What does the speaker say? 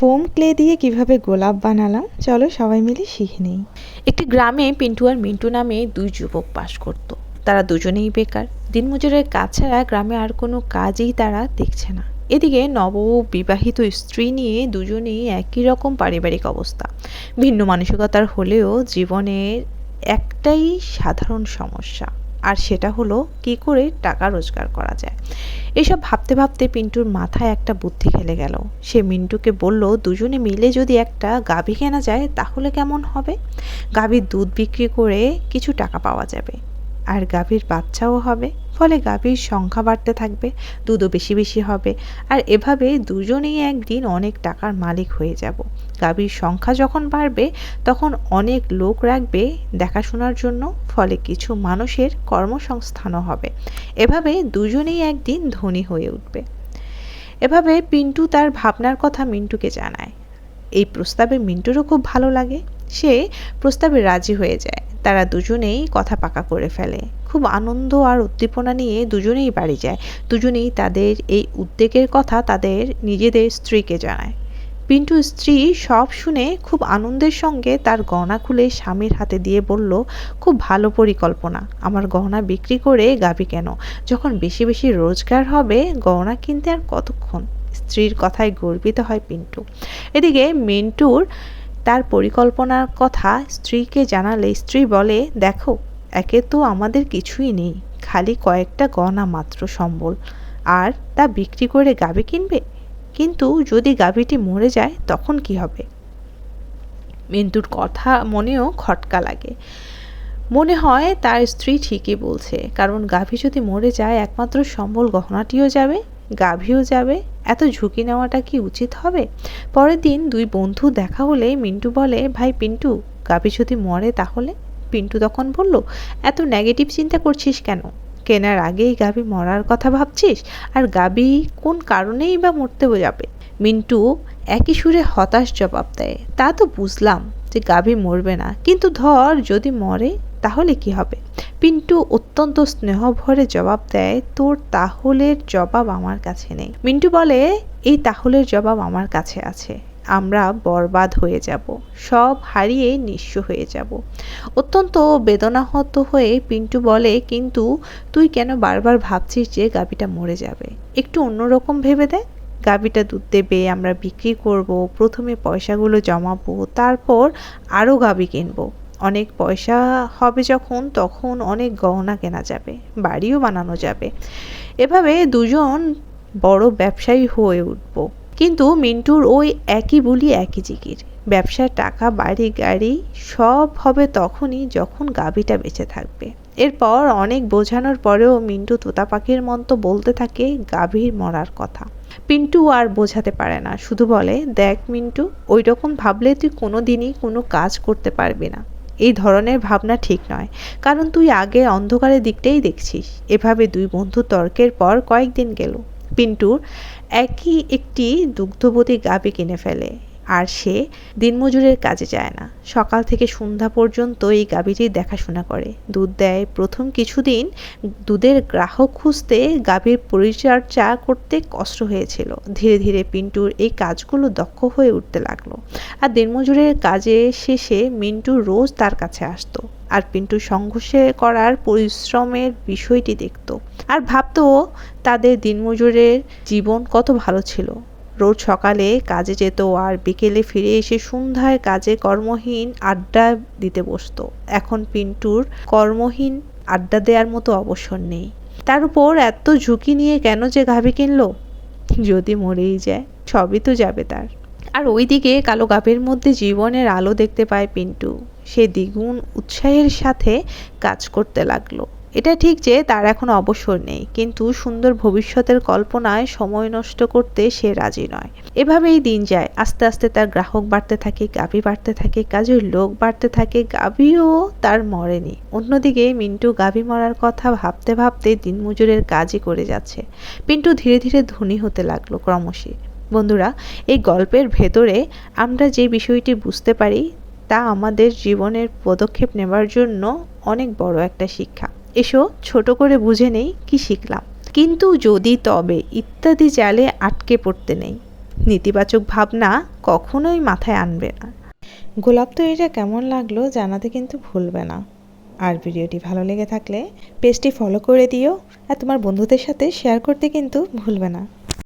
Foam clay দিয়ে কিভাবে গোলাপ বানালাম চলো সবাই মিলে শিখে নেই। একটি গ্রামে পিন্টু আর মিন্টু নামে দুই যুবক বাস করত। তারা দুজনেই বেকার, দিনমজুরের কাজ ছাড়া গ্রামে আর কোনো কাজই তারা দেখছে না। এদিকে নববিবাহিত স্ত্রী নিয়ে দুজনেই একই রকম পারিবারিক অবস্থা। ভিন্ন মানসিকতার হলেও জীবনের একটাই সাধারণ সমস্যা, আর সেটা হলো কি করে টাকা রোজগার করা যায়। এসব ভাবতে ভাবতে পিন্টুর মাথায় একটা বুদ্ধি খেলে গেল। সে মিন্টুকে বলল, দুজনে মিলে যদি একটা গাভী কেনা যায় তাহলে কেমন হবে। গাভীর দুধ বিক্রি করে কিছু টাকা পাওয়া যাবে, আর গাভীর বাচ্চাও হবে, ফলে গাভীর সংখ্যা বাড়তে থাকবে, দুধও বেশি বেশি হবে, আর এভাবে দুজনেই একদিন অনেক টাকার মালিক হয়ে যাব। গাভীর সংখ্যা যখন বাড়বে তখন অনেক লোক রাখবে দেখাশোনার জন্য, ফলে কিছু মানুষের কর্মসংস্থানও হবে। এভাবে দুজনেই একদিন ধনী হয়ে উঠবে। এভাবে পিন্টু তার ভাবনার কথা মিন্টুকে জানায়। এই প্রস্তাবে মিন্টুরও খুব ভালো লাগে। সে প্রস্তাবে রাজি হয়ে যায়। তারা দুজনেই কথা পাকা করে ফেলে। খুব আনন্দ আর উদ্দীপনা নিয়ে দুজনেই বাড়ি যায়। দুজনেই তাদের এই উদ্যোগের কথা তাদের নিজেদের স্ত্রীকে জানায়। পিন্টুর স্ত্রী সব শুনে খুব আনন্দের সঙ্গে তার গয়না খুলে স্বামীর হাতে দিয়ে বলল, খুব ভালো পরিকল্পনা, আমার গয়না বিক্রি করে গাভী কেন, যখন বেশি বেশি রোজগার হবে গয়না কিনতে আর কতক্ষণ। স্ত্রীর কথায় গর্বিত হয় পিন্টু। এদিকে মিন্টুর তার পরিকল্পনার কথা স্ত্রীকে জানালে স্ত্রী বলে, দেখো, একে তো আমাদের কিছুই নেই, খালি কয়েকটা গয়না মাত্র সম্বল, আর তা বিক্রি করে গাভী কিনবে, কিন্তু যদি গাভীটি মরে যায় তখন কি হবে। মিন্টুর কথা মনেও খটকা লাগে। মনে হয় তার স্ত্রী ঠিকই বলছে, কারণ গাভী যদি মরে যায় একমাত্র সম্বল গহনাটিও যাবে, গাভীও যাবে। এত ঝুঁকি নেওয়াটা কি উচিত হবে। পরের দিন দুই বন্ধু দেখা হলে মিন্টু বলে, ভাই পিন্টু, গাভী যদি মরে তাহলে। পিন্টু তখন বলল, এত নেগেটিভ চিন্তা করছিস কেন, কেনার আগেই গাভী মরার কথা ভাবছিস, আর গাভী কোন কারণেই বা মরতে যাবে। মিন্টু একই সুরে হতাশ জবাব দেয়, তা তো বুঝলাম যে গাভী মরবে না, কিন্তু ধর যদি মরে তাহলে কি হবে। পিন্টু অত্যন্ত স্নেহ ভরে জবাব দেয়, তোর তাহলের জবাব আমার কাছে নেই। মিন্টু বলে, এই তাহলের জবাব আমার কাছে আছে, আমরা বরবাদ হয়ে যাব, সব হারিয়ে নিঃস্ব হয়ে যাব। অত্যন্ত বেদনাহত হয়ে পিন্টু বলে, কিন্তু তুই কেন বারবার ভাবছিস যে গাভীটা মরে যাবে, একটু অন্যরকম ভেবে দেখ। গাভীটা দুধ দেবে, আমরা বিক্রি করব, প্রথমে পয়সাগুলো জমাবো, তারপর আরও গাভী কিনবো, অনেক পয়সা হবে যখন তখন অনেক গহনা কেনা যাবে, বাড়িও বানানো যাবে, এভাবে দুজন বড় ব্যবসায়ী হয়ে উঠব। কিন্তু মিন্টুর ওই একই বুলি একই জিকির, ব্যবসার টাকা বাড়ি গাড়ি সব হবে তখনই যখন গাভীটা বেঁচে থাকবে। এরপর অনেক বোঝানোর পরেও মিন্টু তোতা পাখির মতো বলতে থাকে গাভীর মরার কথা। পিন্টু আর বোঝাতে পারে না, শুধু বলে, দেখ মিন্টু, ওই রকম ভাবলে তুই কোনো দিনই কোনো কাজ করতে পারবি না। এই ধরনের ভাবনা ঠিক নয়, কারণ তুই আগে অন্ধকারের দিকটাই দেখছিস। এভাবে দুই বন্ধু তর্কের পর কয়েকদিন গেল। পিন্টুর একটি দুগ্ধবতী গাভী কিনে ফেলে, আর সে দিনমজুরের কাজে যায় না। সকাল থেকে সন্ধ্যা পর্যন্ত এই গাভীটির দেখাশোনা করে, দুধ দেয়। প্রথম কিছুদিন দুধের গ্রাহক খুঁজতে গাভীর পরিচর্যা করতে কষ্ট হয়েছিল। ধীরে ধীরে পিন্টুর এই কাজগুলো দক্ষ হয়ে উঠতে লাগলো, আর দিনমজুরের কাজে শেষে মিন্টু রোজ তার কাছে আসতো, আর পিন্টু সংঘর্ষে করার পরিশ্রমের বিষয়টি দেখত, আর ভাবতো তাদের দিনমজুরের জীবন কত ভালো ছিল। রোজ সকালে কাজে যেত, আর বিকেলে ফিরে এসে সন্ধ্যায় কাজে কর্মহীন আড্ডা দিতে বসতো। এখন পিন্টুর কর্মহীন আড্ডা দেওয়ার মতো অবসর নেই। তার উপর এত ঝুঁকি নিয়ে কেন যে গাভী কিনলো, যদি মরেই যায় সবই তো যাবে তার। আর ওইদিকে কালো গাভীর মধ্যে জীবনের আলো দেখতে পায় পিন্টু। সে দ্বিগুণ উৎসাহের সাথে কাজ করতে লাগলো। এটা ঠিক যে তার এখন অবসর নেই, কিন্তু সুন্দর ভবিষ্যতের কল্পনায় সময় নষ্ট করতে সে রাজি নয়। এভাবেই দিন যায়। আস্তে আস্তে তার গ্রাহক বাড়তে থাকে, গাভী বাড়তে থাকে, কাজের লোক বাড়তে থাকে, গাভীও তার মরেনি। অন্যদিকে মিন্টু গাভী মরার কথা ভাবতে ভাবতে দিনমজুরের কাজই করে যাচ্ছে। পিন্টু ধীরে ধীরে ধনী হতে লাগলো ক্রমশই। বন্ধুরা, এই গল্পের ভেতরে আমরা যে বিষয়টি বুঝতে পারি তা আমাদের জীবনের পদক্ষেপ নেবার জন্য অনেক বড় একটা শিক্ষা। এসো ছোট করে বুঝে নেই কি শিখলাম। কিন্তু যদি তবে ইত্যাদি জালে আটকে পড়তে নেই। নেতিবাচক ভাবনা কখনোই মাথায় আনবে না। গোলাপ তৈরিটা কেমন লাগলো জানাতে কিন্তু ভুলবে না। আর ভিডিওটি ভালো লেগে থাকলে পেজটি ফলো করে দিও, আর তোমার বন্ধুদের সাথে শেয়ার করতে কিন্তু ভুলবে না।